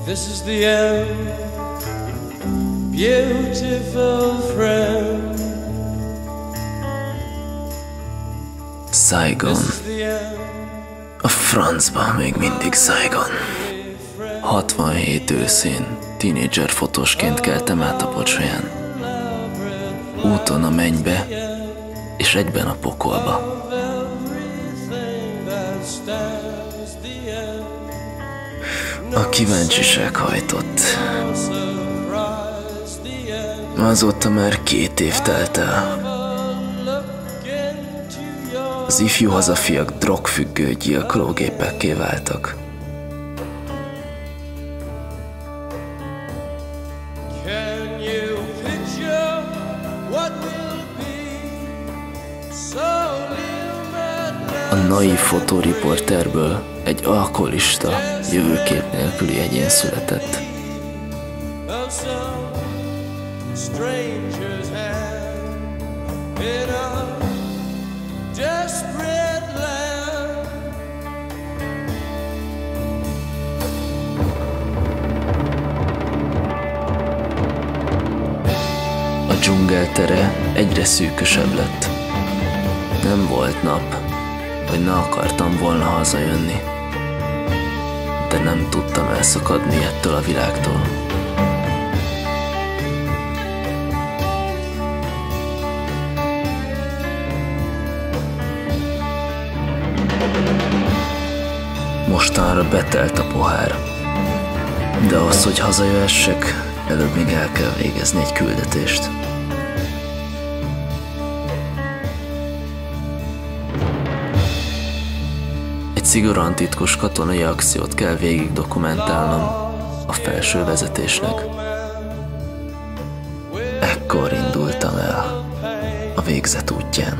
This is the end, beautiful friend. Saigon. A francba még mindig Saigon. 67 őszén, tínédzser fotósként keltem át a pocsolyán. Úton a mennybe, és egyben a pokolba. A kíváncsiság hajtott. Azóta már 2 év telt el. Az ifjú hazafiak drogfüggő gyilkológépekké váltak. A naív fotóriporterből egy alkoholista, jövőkép nélküli egyén született. A dzsungel tere egyre szűkösebb lett. Nem volt nap, hogy ne akartam volna hazajönni, de nem tudtam elszakadni ettől a világtól. Mostanra betelt a pohár, de ahhoz, hogy hazajöhessek, előbb még el kell végezni egy küldetést. Egy szigorúan titkos katonai akciót kell végig dokumentálnom a felső vezetésnek. Ekkor indultam el a végzet útján.